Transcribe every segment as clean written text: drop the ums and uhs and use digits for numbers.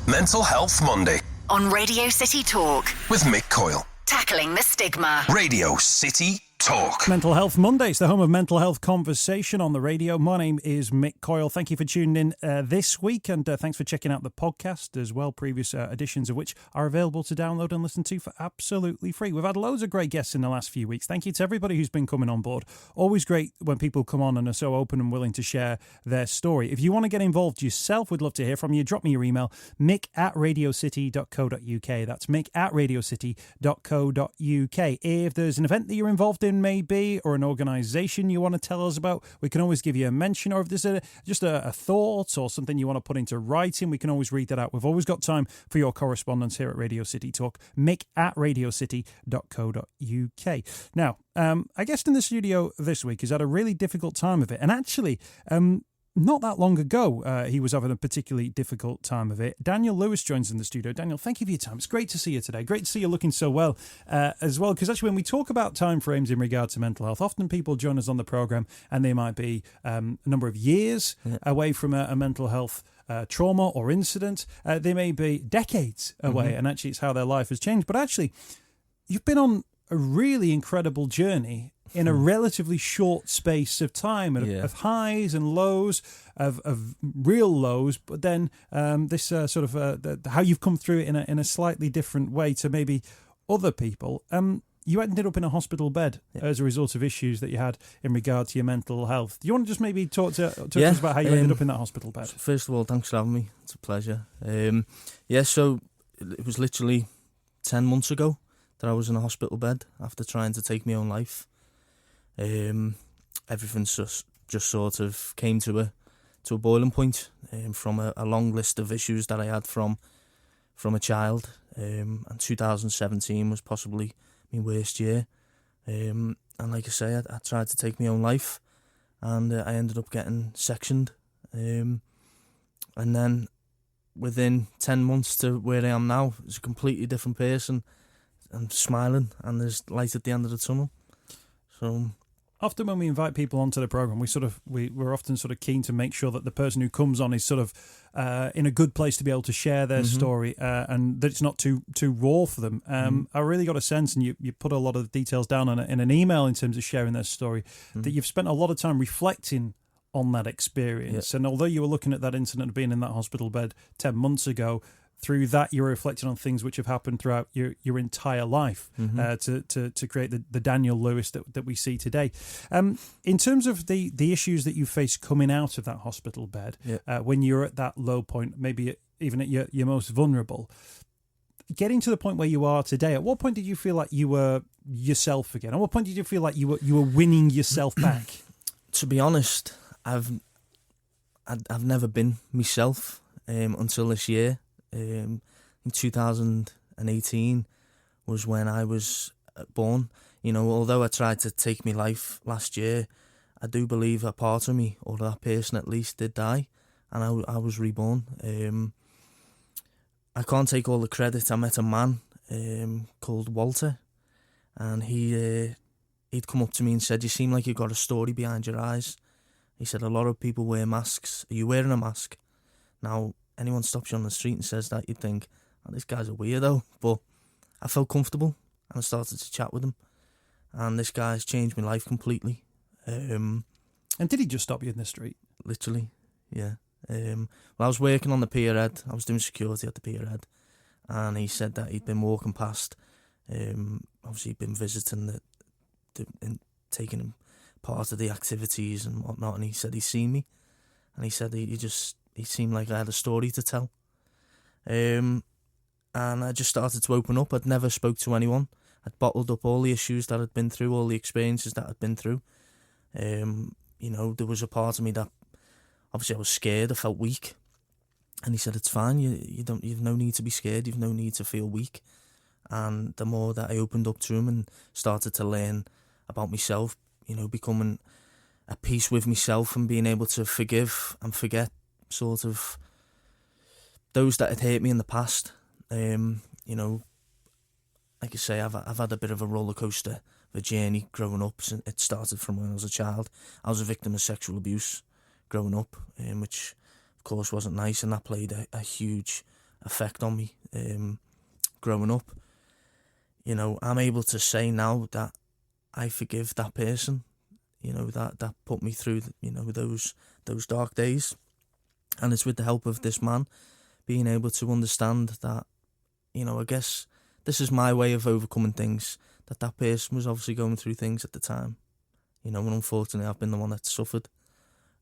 Mental Health Monday on Radio City Talk with Mick Coyle. Tackling the stigma. Radio City Talk. Mental Health Mondays, the home of mental health conversation on the radio. My name is Mick Coyle. Thank you for tuning in this week, and thanks for checking out the podcast as well, previous editions of which are available to download and listen to for absolutely free. We've had loads of great guests in the last few weeks. Thank you to everybody who's been coming on board. Always great when people come on and are so open and willing to share their story. If you want to get involved yourself, we'd love to hear from you. Drop me your email, mick@radiocity.co.uk. That's mick@radiocity.co.uk. If there's an event that you're involved in, maybe, or an organisation you want to tell us about, we can always give you a mention. Or if there's just a thought or something you want to put into writing, we can always read that out. We've always got time for your correspondence here at Radio City Talk. mick@radiocity.co.uk. Now, our guest in the studio this week has had a really difficult time of it, and actually, not that long ago, he was having a particularly difficult time of it. Daniel Lewis joins in the studio. Daniel, thank you for your time. It's great to see you today. Great to see you looking so well as well, because actually when we talk about time frames in regard to mental health, often people join us on the programme and they might be a number of years away from a mental health trauma or incident. They may be decades away, and actually it's how their life has changed. But actually, you've been on a really incredible journey in a relatively short space of time, of highs and lows, of real lows, but then this how you've come through it in a slightly different way to maybe other people. You ended up in a hospital bed as a result of issues that you had in regard to your mental health. Do you want to just maybe talk to us about how you ended up in that hospital bed? First of all, thanks for having me. It's a pleasure. So it was literally 10 months ago that I was in a hospital bed after trying to take my own life. Everything just sort of came to a boiling point from a long list of issues that I had from a child. And 2017 was possibly my worst year. And like I say, I tried to take my own life, and I ended up getting sectioned. And then within 10 months to where I am now, it's a completely different person. I'm smiling, and there's light at the end of the tunnel. So often when we invite people onto the programme, we're often sort of keen to make sure that the person who comes on is sort of in a good place to be able to share their story, and that it's not too raw for them. I really got a sense, and you put a lot of the details down in an email in terms of sharing their story, that you've spent a lot of time reflecting on that experience. And although you were looking at that incident of being in that hospital bed 10 months ago, through that you're reflecting on things which have happened throughout your entire life to create the Daniel Lewis that we see today. In terms of the issues that you faced coming out of that hospital bed, when you're at that low point, maybe even at your most vulnerable, getting to the point where you are today, at what point did you feel like you were yourself again? At what point did you feel like you were winning yourself back? To be honest, I've never been myself until this year. In 2018 was when I was born. You know, although I tried to take my life last year, I do believe a part of me, or that person at least, did die, and I was reborn. I can't take all the credit. I met a man called Walter, and he'd come up to me and said, "You seem like you've got a story behind your eyes." He said, "A lot of people wear masks. Are you wearing a mask?" Now, anyone stops you on the street and says that, you'd think, "Oh, this guy's a weirdo." But I felt comfortable, and I started to chat with him. And this guy's changed my life completely. And did he just stop you in the street? Literally, yeah. Well, I was working on the pier head. I was doing security at the pier head. And he said that he'd been walking past. Obviously, he'd been visiting and taking him part of the activities and whatnot. And he said he'd seen me. And he said he seemed like I had a story to tell. And I just started to open up. I'd never spoke to anyone. I'd bottled up all the issues that I'd been through, all the experiences that I'd been through. You know, there was a part of me that, obviously I was scared, I felt weak. And he said, "It's fine, you've no need to be scared, you've no need to feel weak." And the more that I opened up to him and started to learn about myself, you know, becoming at peace with myself and being able to forgive and forget sort of those that had hurt me in the past. You know, like I say, I've had a bit of a roller coaster of a journey growing up. It started from when I was a child. I was a victim of sexual abuse growing up, which of course wasn't nice, and that played a huge effect on me growing up. You know, I'm able to say now that I forgive that person, you know, that put me through, you know, those dark days. And it's with the help of this man being able to understand that, you know, I guess this is my way of overcoming things, that person was obviously going through things at the time. You know, and unfortunately I've been the one that suffered.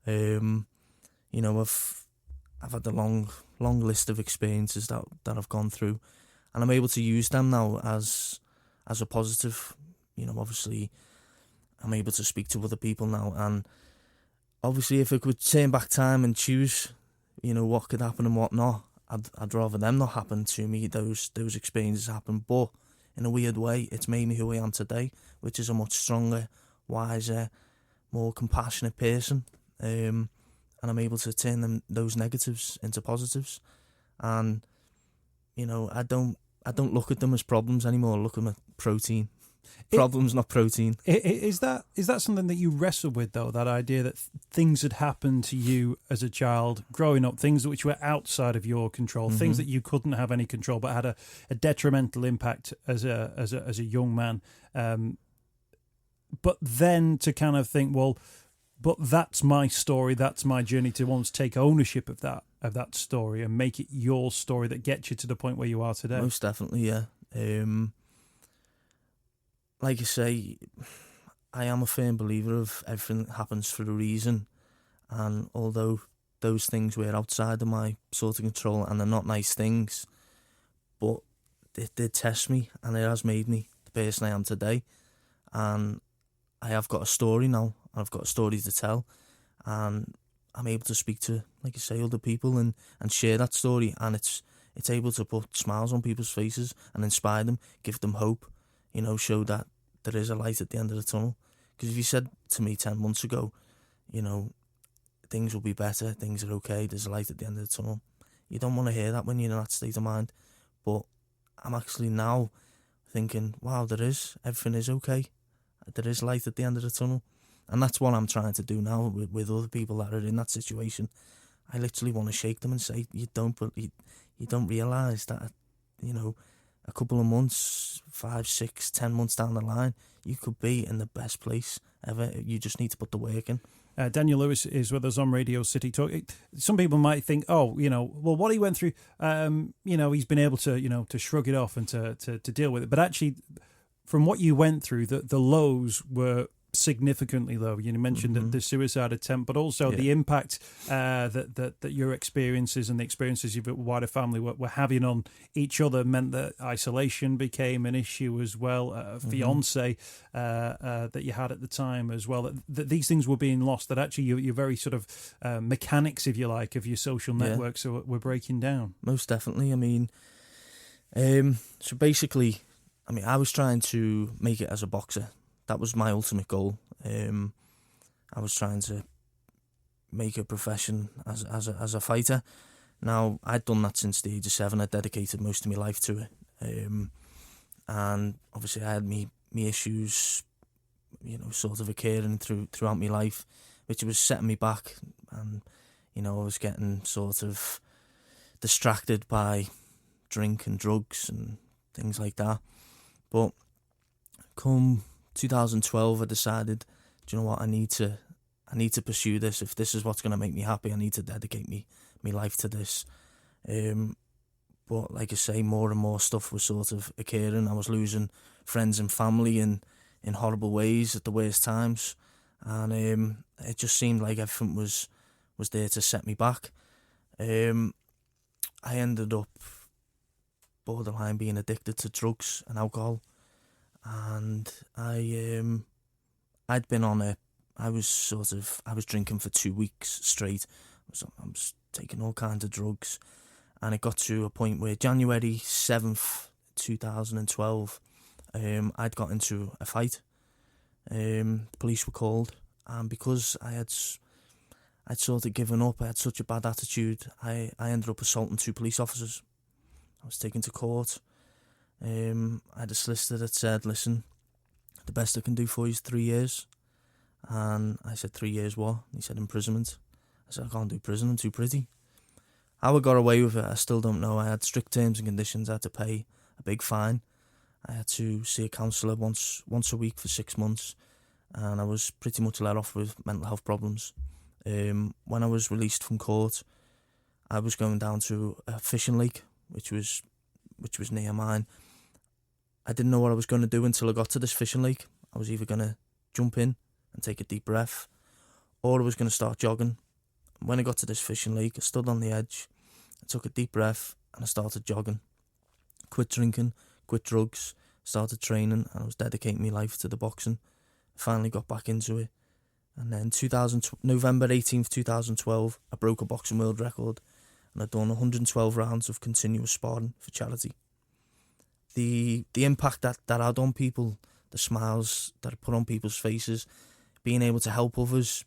You know, I've had a long list of experiences that I've gone through, and I'm able to use them now as a positive. You know, obviously I'm able to speak to other people now, and obviously if I could turn back time and choose, you know, what could happen and what not, I'd rather them not happen to me, those experiences happen. But in a weird way, it's made me who I am today, which is a much stronger, wiser, more compassionate person. And I'm able to turn those negatives into positives. And, you know, I don't look at them as problems anymore. I look at them as protein. Problems, not protein. Is that something that you wrestle with, though? That idea that things had happened to you as a child, growing up, things which were outside of your control, things that you couldn't have any control, but had a detrimental impact as a young man. But then to kind of think, well, but that's my story, that's my journey, to almost take ownership of that story and make it your story that gets you to the point where you are today. Most definitely, yeah. Like I say, I am a firm believer of everything that happens for a reason, and although those things were outside of my sort of control and they're not nice things, but it did test me, and it has made me the person I am today. And I have got a story now, and I've got a story to tell, and I'm able to speak to, like I say, other people and share that story, and it's able to put smiles on people's faces and inspire them, give them hope, you know, show that there is a light at the end of the tunnel. Because if you said to me 10 months ago, you know, things will be better, things are okay, there's a light at the end of the tunnel, you don't want to hear that when you're in that state of mind. But I'm actually now thinking, wow, everything is okay. There is light at the end of the tunnel. And that's what I'm trying to do now with other people that are in that situation. I literally want to shake them and say, you don't realise that, you know, a couple of months, 5, 6, 10 months down the line, you could be in the best place ever. You just need to put the work in. Daniel Lewis is with us on Radio City Talk. Some people might think, oh, you know, well, what he went through, you know, he's been able to, you know, to shrug it off and to deal with it. But actually, from what you went through, the lows were significantly low. You mentioned the suicide attempt, but also the impact that your experiences and the experiences of your wider family were having on each other meant that isolation became an issue as well. Fiance that you had at the time as well. That these things were being lost. That actually your very sort of mechanics, if you like, of your social networks were breaking down. Most definitely. I mean, so basically, I mean, I was trying to make it as a boxer. That was my ultimate goal. I was trying to make a profession as a fighter. Now, I'd done that since the age of 7. I dedicated most of my life to it. And obviously I had me issues, you know, sort of occurring throughout my life, which was setting me back. And, you know, I was getting sort of distracted by drink and drugs and things like that. But come 2012, I decided, do you know what, I need to pursue this. If this is what's going to make me happy, I need to dedicate my life to this. But like I say, more and more stuff was sort of occurring. I was losing friends and family in horrible ways at the worst times, and it just seemed like everything was there to set me back. I ended up borderline being addicted to drugs and alcohol. And I'd been on I was drinking for 2 weeks straight. I was taking all kinds of drugs, and it got to a point where January 7th, 2012, I'd got into a fight. The police were called, and because I'd sort of given up, I had such a bad attitude, I ended up assaulting 2 police officers. I was taken to court. I had a solicitor that said, listen, the best I can do for you is 3 years. And I said, 3 years what? And he said, imprisonment. I said, I can't do prison, I'm too pretty. How I got away with it, I still don't know. I had strict terms and conditions. I had to pay a big fine. I had to see a counsellor once a week for 6 months, and I was pretty much let off with mental health problems. When I was released from court, I was going down to a fishing lake, which was near mine. I didn't know what I was going to do until I got to this fishing lake. I was either going to jump in and take a deep breath, or I was going to start jogging. When I got to this fishing lake, I stood on the edge, I took a deep breath, and I started jogging. Quit drinking, quit drugs, started training, and I was dedicating my life to the boxing. I finally got back into it. And then November 18th, 2012, I broke a boxing world record, and I'd done 112 rounds of continuous sparring for charity. The impact that had on people, the smiles that it put on people's faces, being able to help others,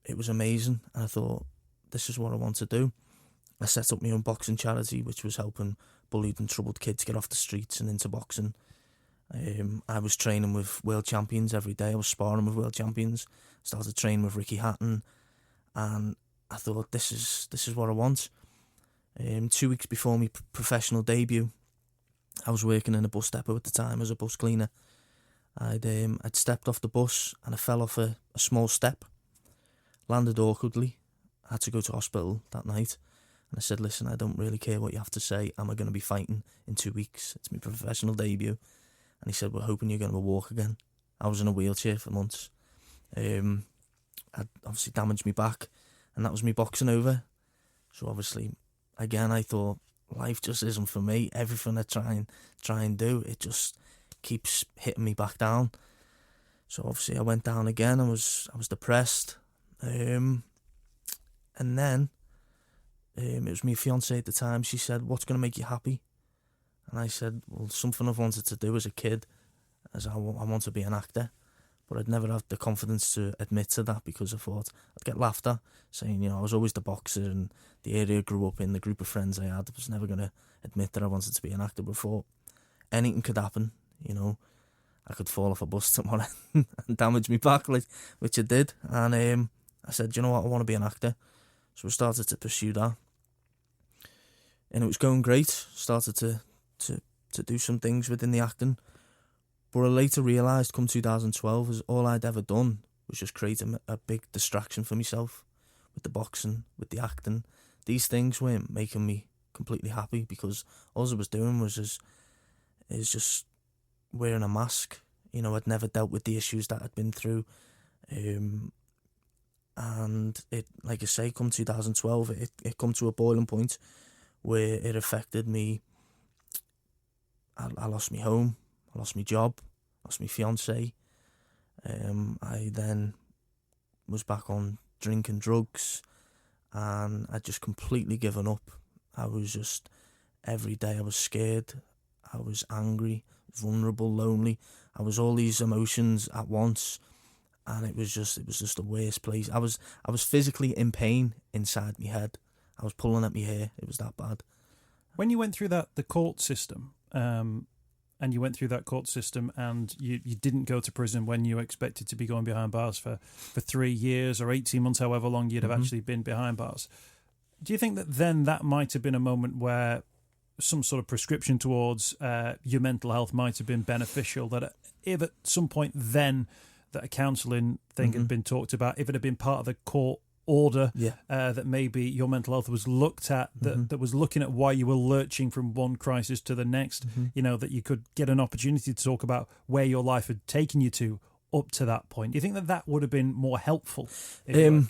it was amazing. And I thought, this is what I want to do. I set up my own boxing charity, which was helping bullied and troubled kids get off the streets and into boxing. I was training with world champions every day. I was sparring with world champions. Started training with Ricky Hatton, and I thought, this is what I want. 2 weeks before my professional debut, I was working in a bus depot at the time as a bus cleaner. I'd stepped off the bus and I fell off a small step, landed awkwardly. I had to go to hospital that night, and I said, listen, I don't really care what you have to say. Am I going to be fighting in 2 weeks? It's my professional debut. And he said, we're hoping you're going to walk again. I was in a wheelchair for months. I'd obviously damaged my back, and that was me boxing over. So obviously, again, I thought, life just isn't for me. Everything I try and do, it just keeps hitting me back down. So obviously I went down again. I was depressed. And then it was my fiancée at the time. She said, what's going to make you happy? And I said, well, something I've wanted to do as a kid, as I want to be an actor. But I'd never had the confidence to admit to that, because I thought I'd get laughed at, saying, I was always the boxer, and the area I grew up in, the group of friends I had, I was never going to admit that I wanted to be an actor before. Anything could happen, I could fall off a bus tomorrow and damage my back, which I did. And I said, you know what, I want to be an actor. So I started to pursue that. And it was going great. Started to do some things within the acting. But I later realised, come 2012, is all I'd ever done was just create a big distraction for myself with the boxing, with the acting. These things weren't making me completely happy, because all I was doing was just wearing a mask. I'd never dealt with the issues that I'd been through. And it, like I say, come 2012, it come to a boiling point where it affected me. I lost my home, I lost my job, lost my fiancée. I then was back on drinking drugs, and I'd just completely given up. I was just, every day I was scared, I was angry, vulnerable, lonely. I was all these emotions at once, and it was just the worst place. I was physically in pain inside my head. I was pulling at my hair. It was that bad. When you went through the court system, and you went through that court system, and you didn't go to prison when you expected to be going behind bars for 3 years or 18 months, however long you'd have actually been behind bars. Do you think that then that might have been a moment where some sort of prescription towards your mental health might have been beneficial, that if at some point then that a counselling thing had been talked about, if it had been part of the court order, that maybe your mental health was looked at, that was looking at why you were lurching from one crisis to the next, that you could get an opportunity to talk about where your life had taken you to up to that point. Do you think that would have been more helpful? It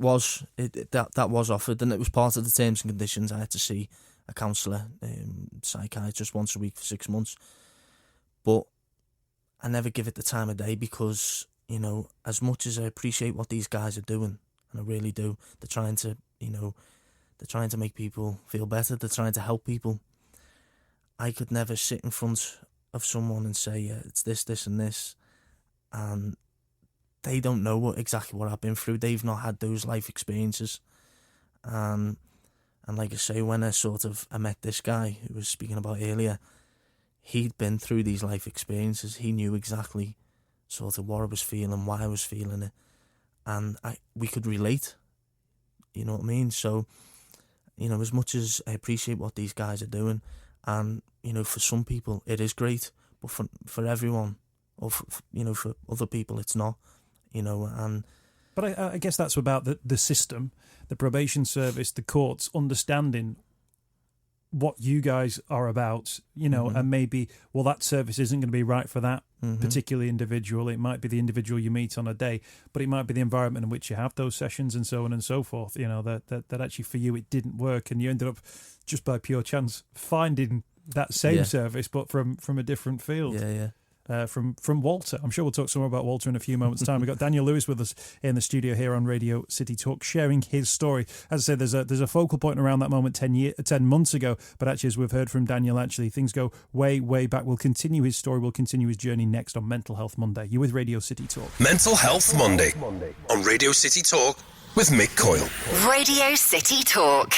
was. That was offered, and it was part of the terms and conditions. I had to see a counsellor, psychiatrist once a week for 6 months. But I never give it the time of day, because, as much as I appreciate what these guys are doing, and I really do, they're trying to make people feel better, they're trying to help people. I could never sit in front of someone and say, it's this and this, and they don't know exactly what I've been through. They've not had those life experiences. And like I say, when I met this guy who was speaking about earlier, he'd been through these life experiences. He knew exactly sort of what I was feeling, why I was feeling it. And we could relate. You know what I mean? So, you know, as much as I appreciate what these guys are doing, and, you know, for some people it is great, but for everyone, or for other people it's not, you know. And But I guess that's about the system, the probation service, the courts understanding what you guys are about, you know, and maybe, well, that service isn't going to be right for that particular individual. It might be the individual you meet on a day, but it might be the environment in which you have those sessions and so on and so forth, you know, that actually for you it didn't work, and you ended up just by pure chance finding that same service, but from a different field. From Walter. I'm sure we'll talk some more about Walter in a few moments' time. We've got Daniel Lewis with us in the studio here on Radio City Talk, sharing his story. As I said, there's a focal point around that moment 10 months ago, but actually, as we've heard from Daniel, actually things go way, way back. We'll continue his story, we'll continue his journey next on Mental Health Monday. You're with Radio City Talk. Mental Health Monday on Radio City Talk with Mick Coyle. Radio City Talk.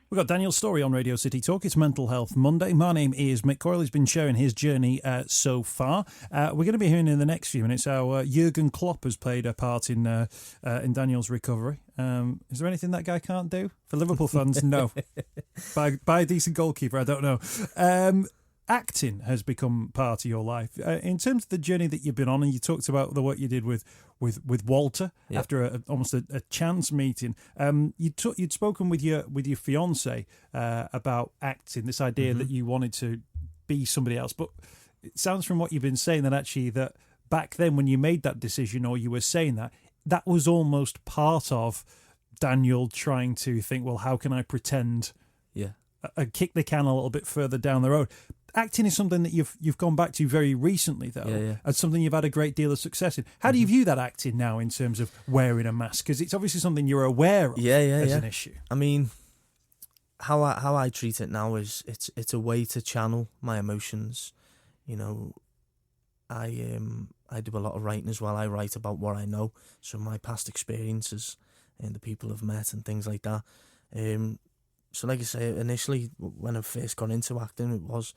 We've got Daniel's story on Radio City Talk. It's Mental Health Monday. My name is Mick Coyle. He's been sharing his journey so far. We're going to be hearing in the next few minutes how Jurgen Klopp has played a part in Daniel's recovery. Is there anything that guy can't do? For Liverpool fans, no. Buy a decent goalkeeper, I don't know. Acting has become part of your life. In terms of the journey that you've been on, and you talked about the work you did with Walter after almost a chance meeting. You'd spoken with your fiance about acting, this idea that you wanted to be somebody else. But it sounds from what you've been saying that actually that back then when you made that decision, or you were saying that was almost part of Daniel trying to think, well, how can I pretend? Kick the can a little bit further down the road. Acting is something that you've gone back to very recently, though, and something you've had a great deal of success in. How do you view that acting now in terms of wearing a mask? Because it's obviously something you're aware of as an issue. I mean, how I treat it now is it's a way to channel my emotions. You know, I do a lot of writing as well. I write about what I know, so my past experiences and the people I've met and things like that. So like I say, initially when I first got into acting, it was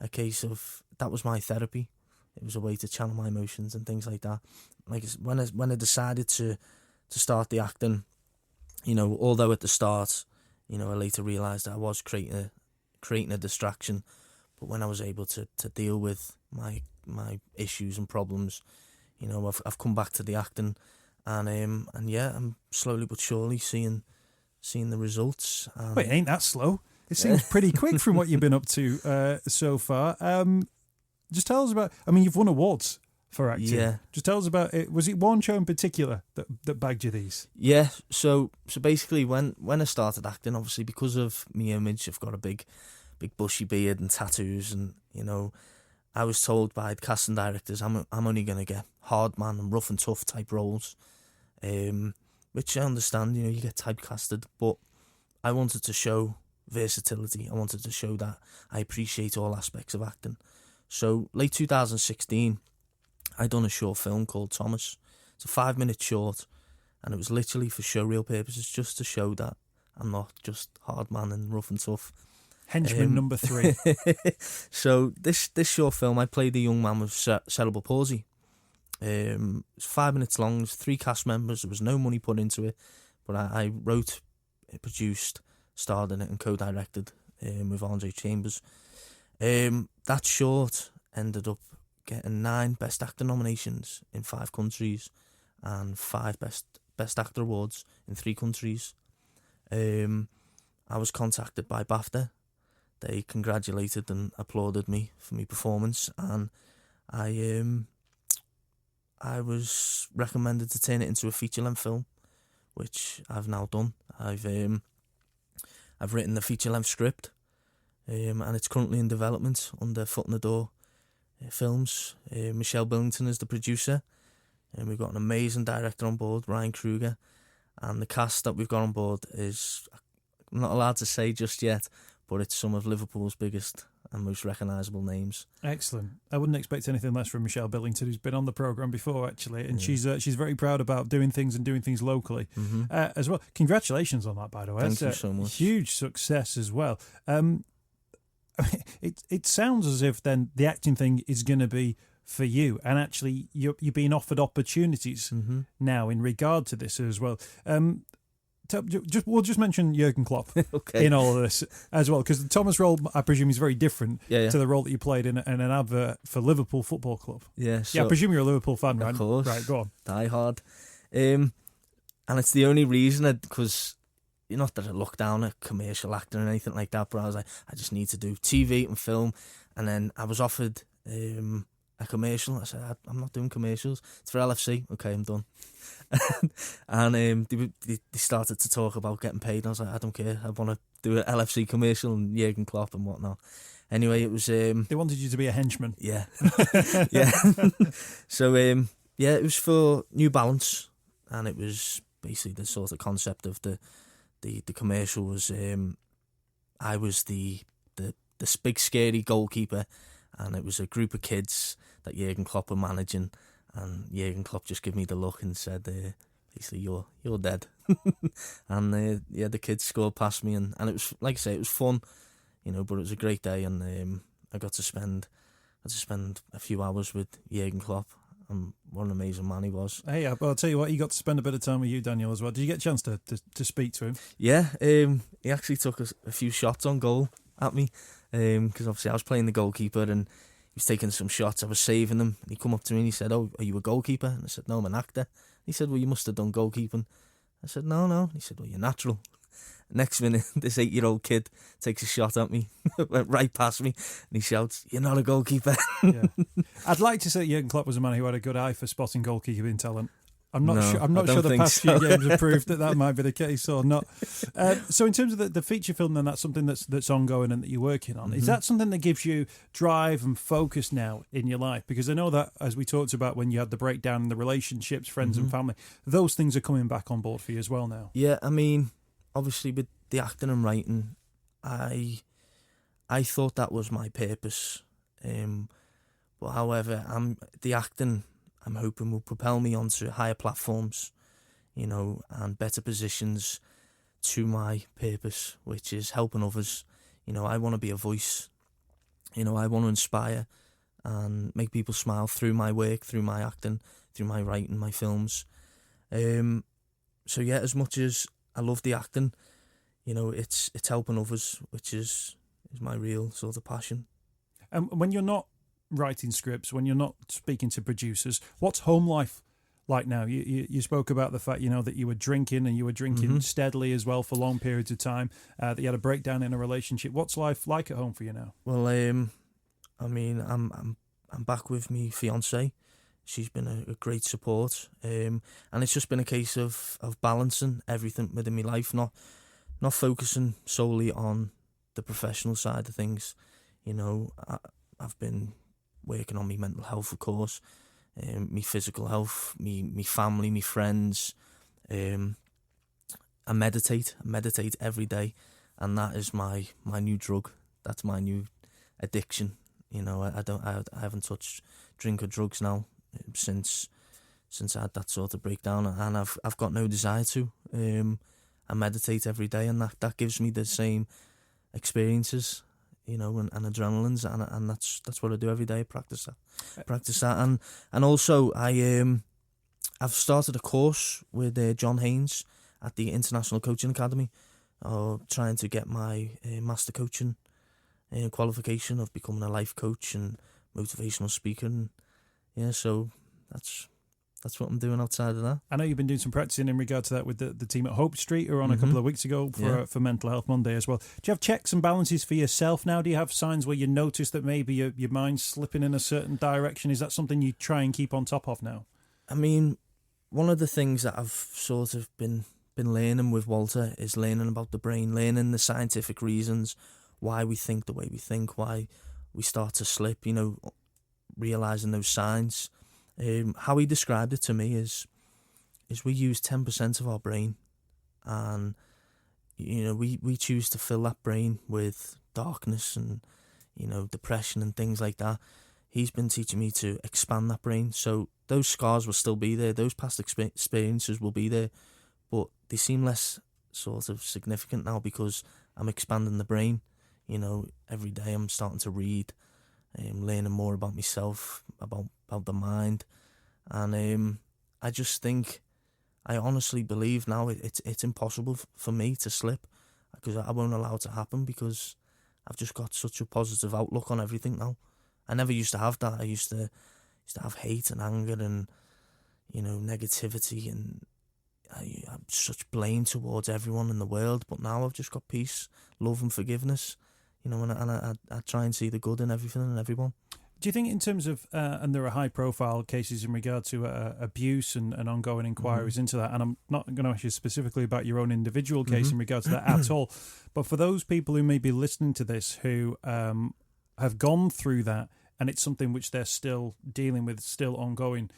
a case of that was my therapy. It was a way to channel my emotions and things like that. Like when I decided to start the acting, you know, although at the start, you know, I later realised that I was creating a distraction, but when I was able to deal with my issues and problems, you know, I've come back to the acting, and I'm slowly but surely seeing the results. Wait, ain't that slow? It seems pretty quick from what you've been up to so far. Just tell us about, I mean, you've won awards for acting. Yeah. Just tell us about it. Was it one show in particular that bagged you these? Yeah, so basically when I started acting, obviously because of my image, I've got a big bushy beard and tattoos, and, you know, I was told by the casting directors I'm only going to get hard man and rough and tough type roles. Which I understand, you know, you get typecasted, but I wanted to show versatility. I wanted to show that I appreciate all aspects of acting. So, late 2016, I done a short film called Thomas. It's a 5-minute short, and it was literally for showreel purposes, just to show that I'm not just hard man and rough and tough. Henchman number 3. So, this short film, I played a young man with cerebral palsy. It's 5 minutes long. There's 3 cast members. There was no money put into it, but I wrote, produced, starred in it, and co-directed with Andre Chambers. That short ended up getting 9 Best Actor nominations in 5 countries and 5 Best Actor awards in 3 countries. I was contacted by BAFTA. They congratulated and applauded me for my performance, and I was recommended to turn it into a feature-length film, which I've now done. I've written the feature-length script, and it's currently in development under Foot in the Door Films. Michelle Billington is the producer, and we've got an amazing director on board, Ryan Kruger, and the cast that we've got on board is, I'm not allowed to say just yet, but it's some of Liverpool's biggest and most recognisable names. Excellent. I wouldn't expect anything less from Michelle Billington, who's been on the programme before, actually, and she's very proud about doing things locally as well. Congratulations on that, by the way. Thank you so much. Huge success as well. It sounds as if then the acting thing is going to be for you, and actually you're being offered opportunities now in regard to this as well. We'll just mention Jurgen Klopp Okay. in all of this as well, because the Thomas role, I presume, is very different Yeah. to the role that you played in an advert for Liverpool Football Club. Yeah. I So, presume you're a Liverpool fan, right? of course. Right, go on. Die hard. And it's the only reason, because not that I look down at commercial acting or anything like that, but I was like, I just need to do TV and film. And then I was offered a commercial. I said, I'm not doing commercials. It's for LFC. Okay, I'm done. And they started to talk about getting paid. I was like, I don't care. I want to do an LFC commercial and Jurgen Klopp and whatnot. Anyway, it was... They wanted you to be a henchman. Yeah. Yeah. So, it was for New Balance, and it was basically the sort of concept of the commercial was I was the big scary goalkeeper, and it was a group of kids that Jurgen Klopp were managing, and Jurgen Klopp just gave me the look and said, basically, you're dead. And the kids scored past me, and it was, like I say, it was fun, but it was a great day, and I got to spend a few hours with Jurgen Klopp. And what an amazing man he was. Hey, I'll tell you what, he got to spend a bit of time with you, Daniel, as well. Did you get a chance to speak to him? Yeah, he actually took a few shots on goal at me, because obviously I was playing the goalkeeper and he was taking some shots. I was saving them. And he come up to me and he said, "Oh, are you a goalkeeper?" And I said, "No, I'm an actor." He said, "Well, you must have done goalkeeping." I said, "No." He said, "Well, you're natural." Next minute, this 8-year-old kid takes a shot at me, went right past me, and he shouts, "You're not a goalkeeper." Yeah. I'd like to say Jurgen Klopp was a man who had a good eye for spotting goalkeeping talent. I'm not sure the past few games have proved that might be the case or not. So in terms of the feature film, then that's something that's ongoing and that you're working on. Mm-hmm. Is that something that gives you drive and focus now in your life? Because I know that, as we talked about when you had the breakdown in the relationships, friends and family, those things are coming back on board for you as well now. Yeah, I mean, obviously with the acting and writing, I thought that was my purpose. But however, the acting, I'm hoping, will propel me onto higher platforms, and better positions to my purpose, which is helping others. I want to be a voice. I want to inspire and make people smile through my work, through my acting, through my writing, my films. So yeah, as much as I love the acting, it's helping others, which is my real sort of passion. When you're not writing scripts, when you're not speaking to producers, what's home life like now? You spoke about the fact, that you were drinking and you were drinking steadily as well for long periods of time, that you had a breakdown in a relationship. What's life like at home for you now? Well, I mean, I'm back with me fiancée. She's been a great support, and it's just been a case of balancing everything within my life, not focusing solely on the professional side of things. I've been working on my mental health, of course, my physical health, me family, me friends. I meditate every day, and that is my new drug. That's my new addiction. I haven't touched drink or drugs now since I had that sort of breakdown, and I've got no desire to. I meditate every day, and that gives me the same experiences, and adrenalines, and that's what I do every day. Practice that, and also I've started a course with John Haynes at the International Coaching Academy, trying to get my master coaching qualification of becoming a life coach and motivational speaker, and so that's what I'm doing outside of that. I know you've been doing some practicing in regard to that with the team at Hope Street, who were on a couple of weeks ago for Mental Health Monday as well. Do you have checks and balances for yourself now? Do you have signs where you notice that maybe your mind's slipping in a certain direction? Is that something you try and keep on top of now? I mean, one of the things that I've sort of been learning with Walter is learning about the brain, learning the scientific reasons why we think the way we think, why we start to slip, realising those signs. How he described it to me is we use 10% of our brain, and we choose to fill that brain with darkness and depression and things like that. He's been teaching me to expand that brain, so those scars will still be there, those past experiences will be there, but they seem less sort of significant now because I'm expanding the brain. Every day I'm starting to read, learning more about myself, about the mind, and I just think I honestly believe now it's impossible for me to slip, because I won't allow it to happen, because I've just got such a positive outlook on everything now. I never used to have that. I used to have hate and anger and, negativity, and I have such blame towards everyone in the world. But now I've just got peace, love and forgiveness, and I try and see the good in everything and everyone. Do you think in terms of, and there are high-profile cases in regard to abuse and ongoing inquiries into that, and I'm not going to ask you specifically about your own individual case in regard to that at all, but for those people who may be listening to this who have gone through that, and it's something which they're still dealing with, still ongoing,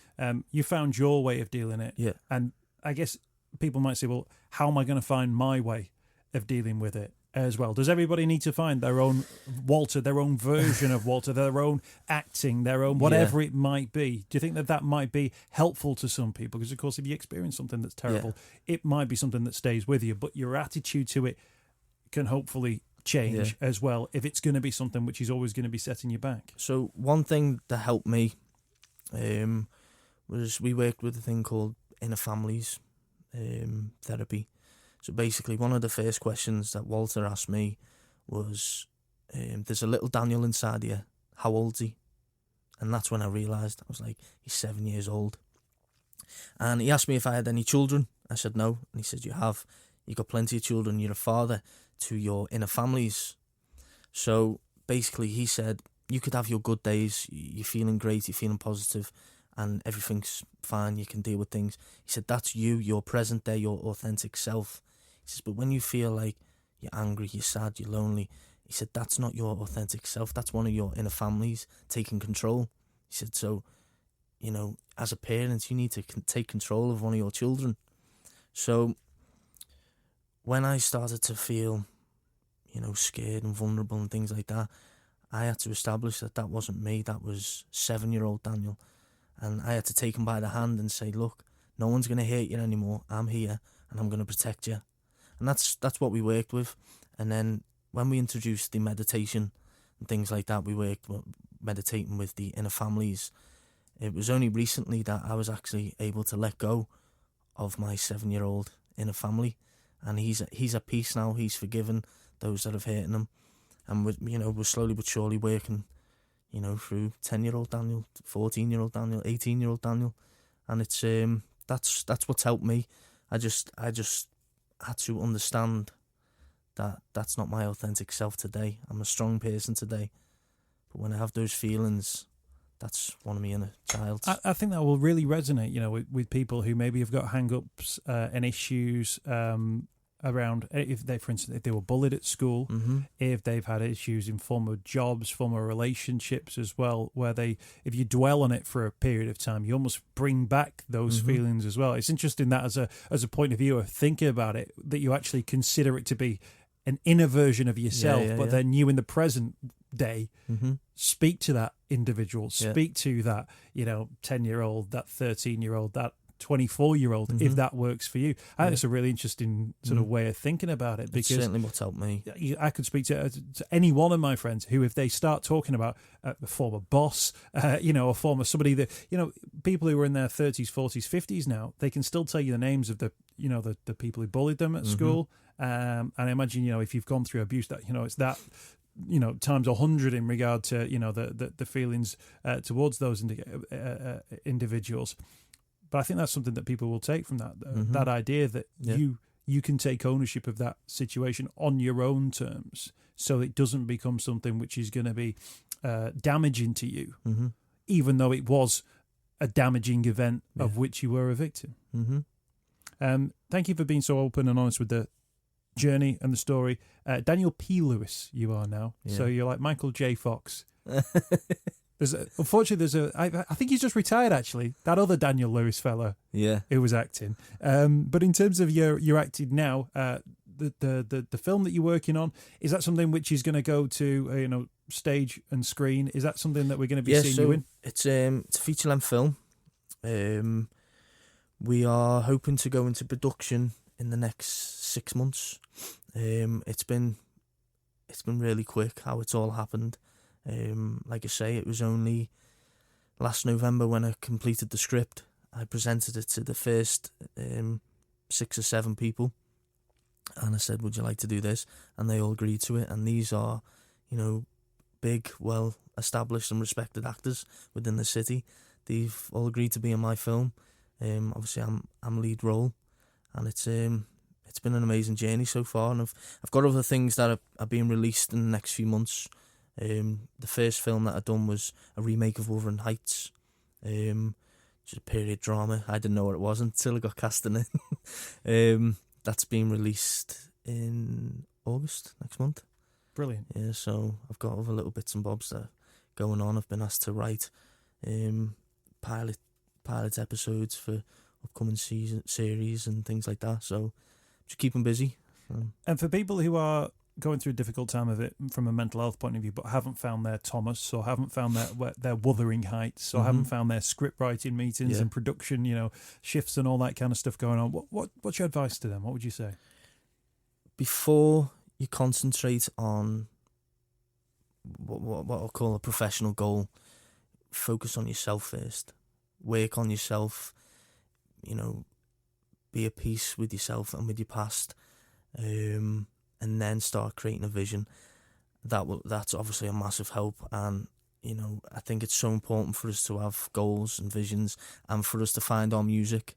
you found your way of dealing it. Yeah. And I guess people might say, well, how am I going to find my way of dealing with it as well? Does everybody need to find their own Walter, their own version of Walter, their own acting, their own whatever it might be? Do you think that might be helpful to some people? Because, of course, if you experience something that's terrible, it might be something that stays with you, but your attitude to it can hopefully change as well if it's going to be something which is always going to be setting you back. So one thing that helped me was we worked with a thing called inner families therapy. So basically, one of the first questions that Walter asked me was, there's a little Daniel inside you, how old's he? And that's when I realised. I was like, he's 7 years old. And he asked me if I had any children. I said no. And he said, you have. You've got plenty of children. You're a father to your inner families. So basically, he said, you could have your good days. You're feeling great. You're feeling positive. And everything's fine. You can deal with things. He said, that's you, your present day, your authentic self. He says, but when you feel like you're angry, you're sad, you're lonely, he said, that's not your authentic self. That's one of your inner families taking control. He said, so, as a parent, you need to take control of one of your children. So when I started to feel, scared and vulnerable and things like that, I had to establish that wasn't me. That was 7-year-old Daniel. And I had to take him by the hand and say, look, no one's going to hurt you anymore. I'm here and I'm going to protect you. And that's what we worked with. And then when we introduced the meditation and things like that, we worked meditating with the inner families. It was only recently that I was actually able to let go of my 7-year-old inner family. And he's at peace now. He's forgiven those that have hurt him. And we're slowly but surely working, through 10-year-old Daniel, 14-year-old Daniel, 18-year-old Daniel. And it's that's what's helped me. I just had to understand that that's not my authentic self today. I'm a strong person today, but when I have those feelings, that's one of my inner child. I think that will really resonate, with people who maybe have got hang-ups and issues around, if they were bullied at school, if they've had issues in former jobs, former relationships as well, where if you dwell on it for a period of time, you almost bring back those feelings as well. It's interesting that as a point of view of thinking about it, that you actually consider it to be an inner version of yourself, but then you in the present day speak to that individual, speak to that 10-year-old, that 13-year-old, that 24-year-old, if that works for you. I think it's a really interesting sort of way of thinking about it, because it's certainly what's helped me. I could speak to any one of my friends who, if they start talking about a former boss, a former somebody that, people who are in their 30s, 40s, 50s now, they can still tell you the names of the people who bullied them at school. And I imagine, if you've gone through abuse, that, it's that, times 100 in regard to, the feelings towards those individuals. But I think that's something that people will take from that, that idea that you can take ownership of that situation on your own terms, so it doesn't become something which is going to be damaging to you, even though it was a damaging event of which you were a victim. Thank you for being so open and honest with the journey and the story. Daniel P. Lewis, you are now. So you're like Michael J. Fox. Unfortunately, I think he's just retired, actually. That other Daniel Lewis fella, who was acting. But in terms of your acting now, the film that you're working on, is that something which is going to go to stage and screen? Is that something that we're going to be seeing you in? It's a feature-length film. We are hoping to go into production in the next 6 months. It's been really quick how it's all happened. Like I say, it was only last November when I completed the script, I presented it to the first 6 or 7 people, and I said, would you like to do this? And they all agreed to it. And these are, you know, big, well-established and respected actors within the city. They've all agreed to be in my film. Obviously, I'm lead role, and it's been an amazing journey so far. And I've got other things that are being released in the next few months. The first film that I'd done was a remake of Wuthering Heights, which is a period drama. I didn't know what it was until I got cast in it. That's being released in August next month. Brilliant. Yeah, so I've got other little bits and bobs that are going on. I've been asked to write pilot episodes for upcoming series and things like that. So just keep them busy. And for people who are going through a difficult time of it from a mental health point of view, but haven't found their Thomas, or haven't found their Wuthering Heights, or haven't found their script writing meetings and production, shifts and all that kind of stuff going on, what's your advice to them? What would you say? Before you concentrate on what I'll call a professional goal, focus on yourself first. Work on yourself, be at peace with yourself and with your past, and then start creating a vision. That's obviously a massive help, and I think it's so important for us to have goals and visions, and for us to find our music.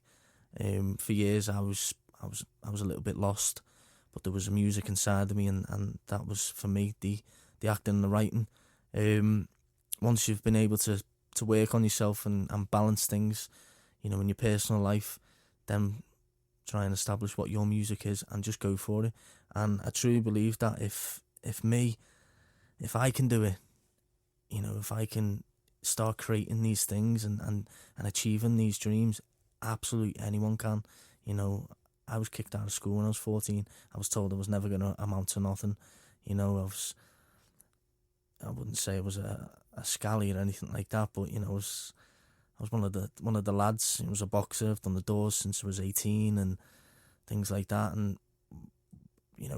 For years I was a little bit lost, but there was a music inside of me, and that was for me the acting and the writing. Once you've been able to work on yourself and balance things, in your personal life, then try and establish what your music is and just go for it. And I truly believe that if I can do it, if I can start creating these things and achieving these dreams, absolutely anyone can. I was kicked out of school when I was 14. I was told I was never going to amount to nothing. I wouldn't say I was a scally or anything like that, but I was one of the lads. I was a boxer. I've done the doors since I was 18 and things like that. And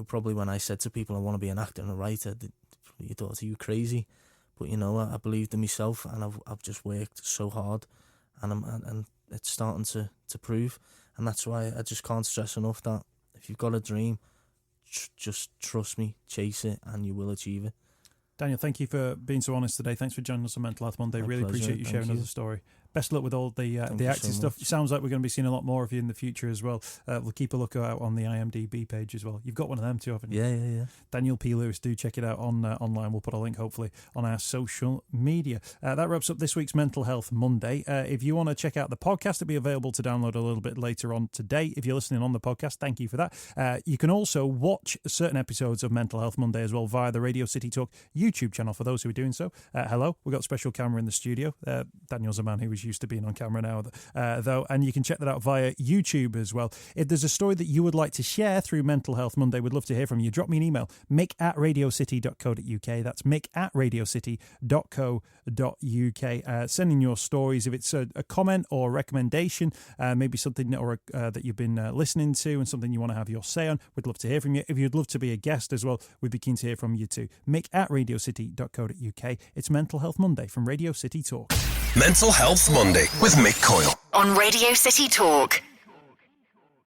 probably when I said to people I want to be an actor and a writer, you thought, are you crazy? But I believed in myself, and I've just worked so hard, and it's starting to prove. And that's why I just can't stress enough that if you've got a dream, just trust me, chase it, and you will achieve it. Daniel, thank you for being so honest today. Thanks for joining us on Mental Health Monday. My really pleasure. appreciate you sharing us a story. Best of luck with all the acting so stuff. much. It sounds like we're going to be seeing a lot more of you in the future as well. We'll keep a look out on the IMDb page as well. You've got one of them too, haven't you? Yeah. Daniel P. Lewis, do check it out online. We'll put a link hopefully on our social media. That wraps up this week's Mental Health Monday. If you want to check out the podcast, it'll be available to download a little bit later on today. If you're listening on the podcast, thank you for that. You can also watch certain episodes of Mental Health Monday as well via the Radio City Talk YouTube channel for those who are doing so. Hello, we've got a special camera in the studio. Daniel's a man who is used to being on camera now, though, and you can check that out via YouTube as well. If there's a story that you would like to share through Mental Health Monday, we'd love to hear from you. Drop me an email, mick@radiocity.co.uk. That's mick@radiocity.co.uk. Send in your stories. If it's a comment or a recommendation, maybe something that you've been listening to and something you want to have your say on, we'd love to hear from you. If you'd love to be a guest as well, we'd be keen to hear from you too. mick@radiocity.co.uk. It's Mental Health Monday from Radio City Talk. Mental Health Monday with Mick Coyle On Radio City Talk.